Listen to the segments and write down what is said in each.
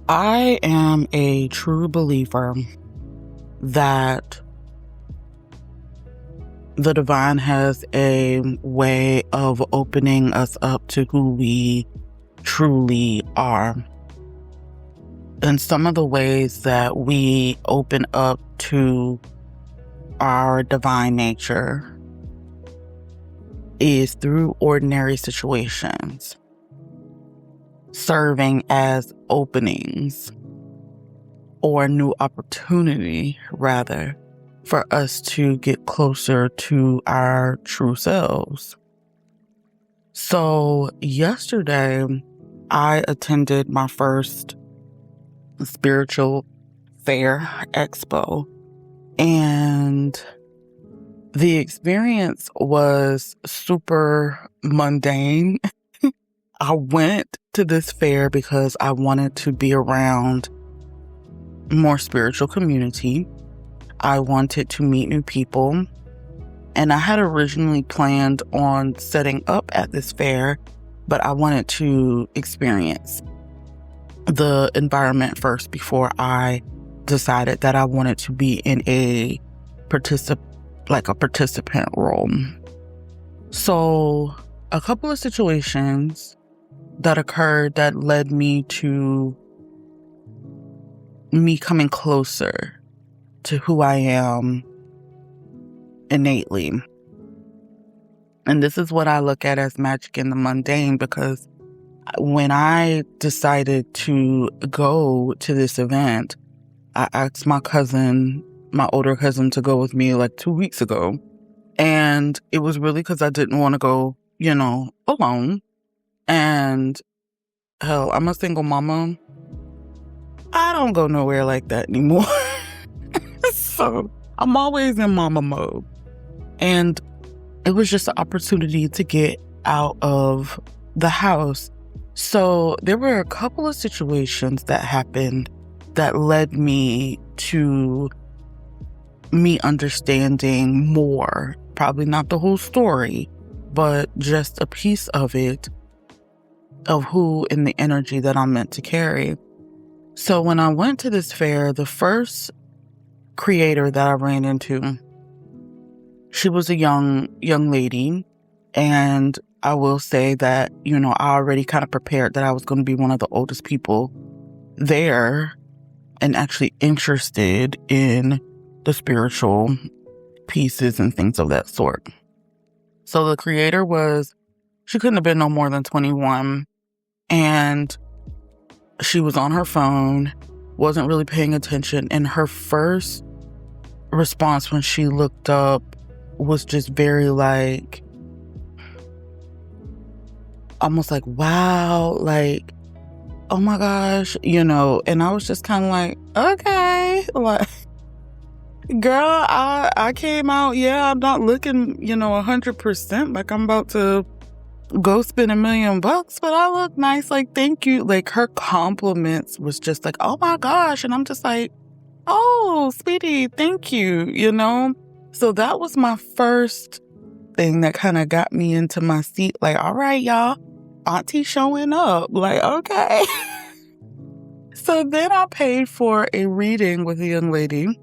I am a true believer that the divine has a way of opening us up to who we truly are. And some of the ways that we open up to our divine nature is through ordinary situations, serving as openings or new opportunity, rather, for us to get closer to our true selves. So yesterday, I attended my first spiritual fair expo, and the experience was super mundane. I went to this fair because I wanted to be around more spiritual community. I wanted to meet new people, and I had originally planned on setting up at this fair, but I wanted to experience the environment first before I decided that I wanted to be in a participant role. So a couple of situations that occurred that led me to me coming closer to who I am innately. And this is what I look at as magic in the mundane, because when I decided to go to this event, I asked my older cousin, to go with me like 2 weeks ago. And it was really because I didn't want to go, alone. And hell, I'm a single mama. I don't go nowhere like that anymore. So I'm always in mama mode. And it was just an opportunity to get out of the house. So there were a couple of situations that happened that led me to me understanding more, probably not the whole story, but just a piece of it, of who and the energy that I'm meant to carry. So when I went to this fair, the first creator that I ran into, she was a young lady, and I will say that, I already kind of prepared that I was going to be one of the oldest people there and actually interested in the spiritual pieces and things of that sort. So the creator she couldn't have been no more than 21, and she was on her phone, wasn't really paying attention, and her first response when she looked up was just very almost like, wow, like, oh my gosh, and I was just kind of like, okay, like, girl, I came out, I'm not looking, 100%, like I'm about to go spend $1 million, but I look nice, like, thank you. Like, her compliments was just like, oh my gosh, and I'm just like, oh, sweetie, thank you, So that was my first thing that kind of got me into my seat, like, all right, y'all, auntie showing up, like, okay. So then I paid for a reading with a young lady,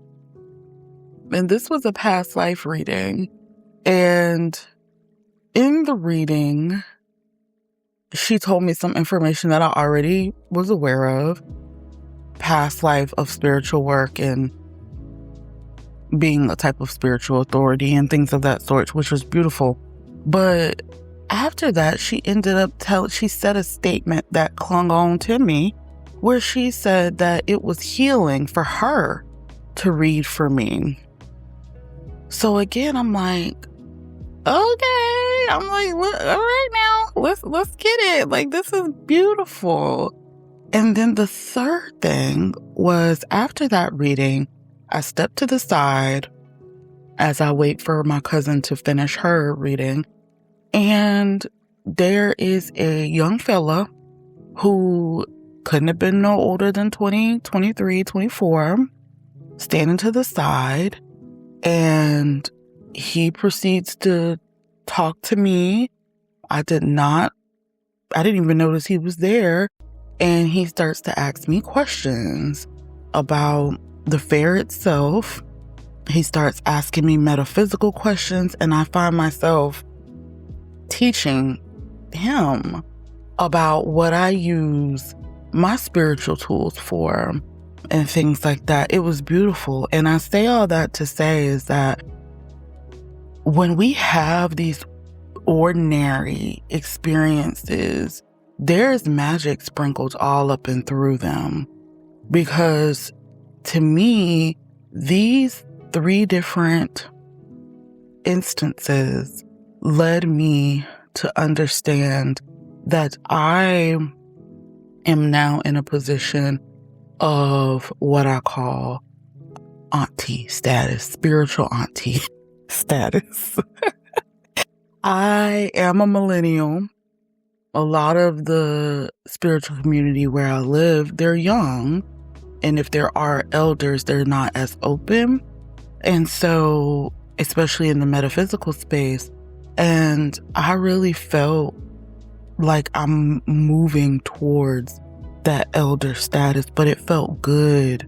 and this was a past life reading. And in the reading, she told me some information that I already was aware of, past life of spiritual work and being a type of spiritual authority and things of that sort, which was beautiful. But after that, she ended up she said a statement that clung on to me, where she said that it was healing for her to read for me. So again, I'm like, okay, I'm like, all right now, let's get it. Like, this is beautiful. And then the third thing was, after that reading, I stepped to the side as I wait for my cousin to finish her reading. And there is a young fella who couldn't have been no older than 20, 23, 24, standing to the side. And he proceeds to talk to me. I didn't even notice he was there. And he starts to ask me questions about the fair itself. He starts asking me metaphysical questions, and I find myself teaching him about what I use my spiritual tools for and things like that. It was beautiful. And I say all that to say is that when we have these ordinary experiences, there's magic sprinkled all up and through them. Because to me, these 3 different instances led me to understand that I am now in a position of what I call auntie status, spiritual auntie status. I am a millennial. A lot of the spiritual community where I live, they're young. And if there are elders, they're not as open. And so, especially in the metaphysical space, and I really felt like I'm moving towards that elder status, but it felt good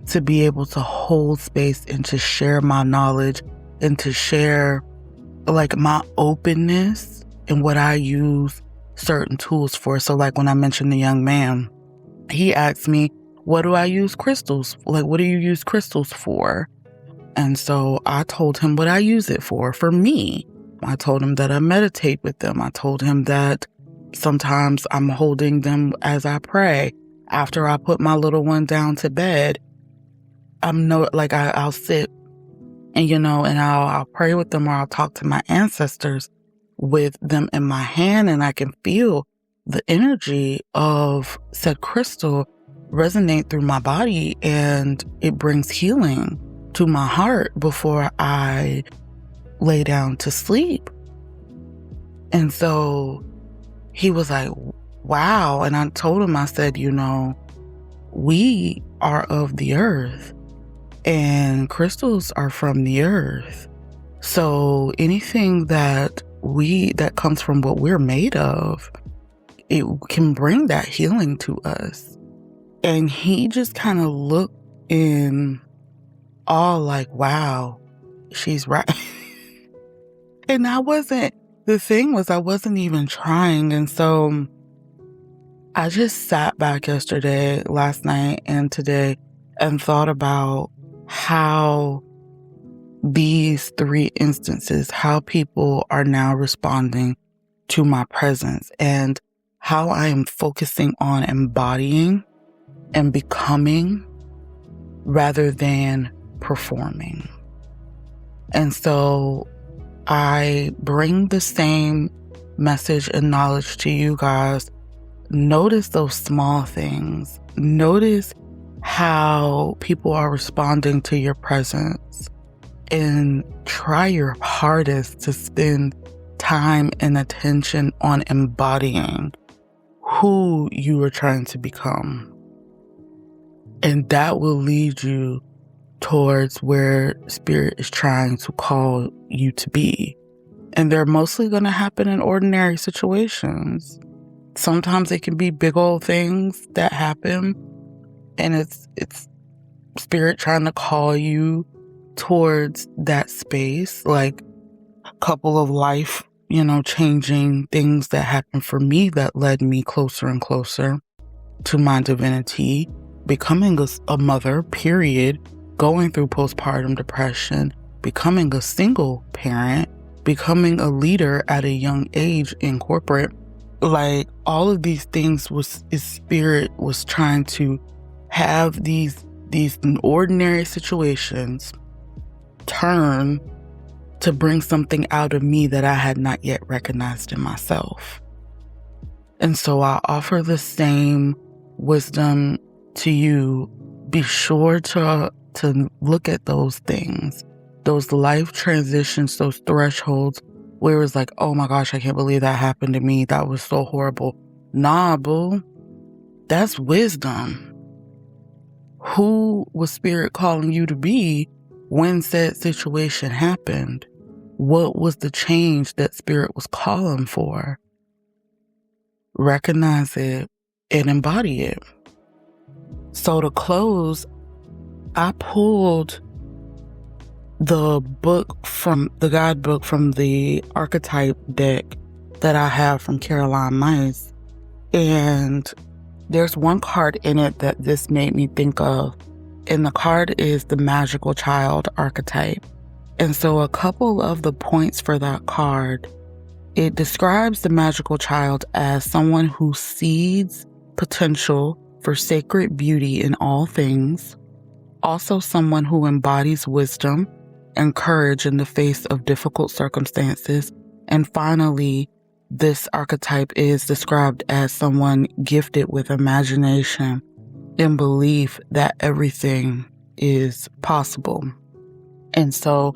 to be able to hold space and to share my knowledge and to share like my openness and what I use certain tools for. So like when I mentioned the young man, he asked me, what do I use crystals? Like, what do you use crystals for? And so I told him what I use it for me. I told him that I meditate with them. I told him that sometimes I'm holding them as I pray. After I put my little one down to bed, I'll sit and, and I'll pray with them, or I'll talk to my ancestors with them in my hand, and I can feel the energy of said crystal resonate through my body, and it brings healing to my heart before I lay down to sleep. And so he was like, wow. And I told him, I said, we are of the earth and crystals are from the earth. So anything that comes from what we're made of, it can bring that healing to us. And he just kind of looked in awe like, wow, she's right. And the thing was, I wasn't even trying. And so I just sat back yesterday, last night, and today and thought about how these 3 instances, how people are now responding to my presence, and how I am focusing on embodying and becoming rather than performing. And so I bring the same message and knowledge to you guys. Notice those small things. Notice how people are responding to your presence, and try your hardest to spend time and attention on embodying who you are trying to become. And that will lead you towards where Spirit is trying to call you to be. And they're mostly going to happen in ordinary situations. Sometimes it can be big old things that happen, and it's Spirit trying to call you towards that space, like a couple of life, changing things that happened for me that led me closer and closer to my divinity, becoming a mother, period, going through postpartum depression, becoming a single parent, becoming a leader at a young age in corporate. Like, all of these things Spirit was trying to have these ordinary situations turn to bring something out of me that I had not yet recognized in myself. And so I offer the same wisdom to you. Be sure to look at those things, those life transitions, those thresholds where it's like, oh my gosh, I can't believe that happened to me. That was so horrible. Nah, boo. That's wisdom. Who was Spirit calling you to be when said situation happened? What was the change that Spirit was calling for? Recognize it, and embody it. So to close, I pulled the guidebook from the archetype deck that I have from Caroline Myss. And there's one card in it that this made me think of. And the card is the magical child archetype. And so a couple of the points for that card, it describes the magical child as someone who sees potential for sacred beauty in all things, also someone who embodies wisdom and courage in the face of difficult circumstances, and finally, this archetype is described as someone gifted with imagination and belief that everything is possible. And so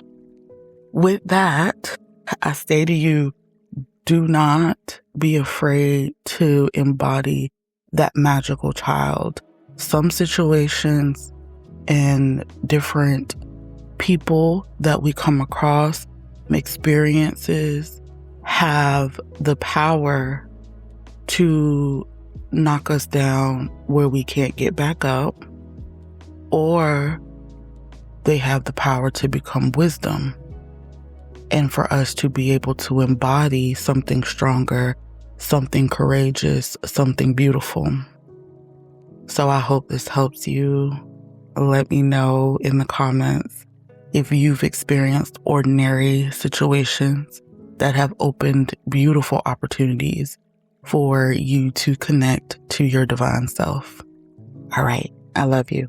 with that, I say to you, do not be afraid to embody that magical child. Some situations and different people that we come across, experiences, have the power to knock us down where we can't get back up, or they have the power to become wisdom and for us to be able to embody something stronger, something courageous, something beautiful. So I hope this helps you. Let me know in the comments if you've experienced ordinary situations that have opened beautiful opportunities for you to connect to your divine self. All right. I love you.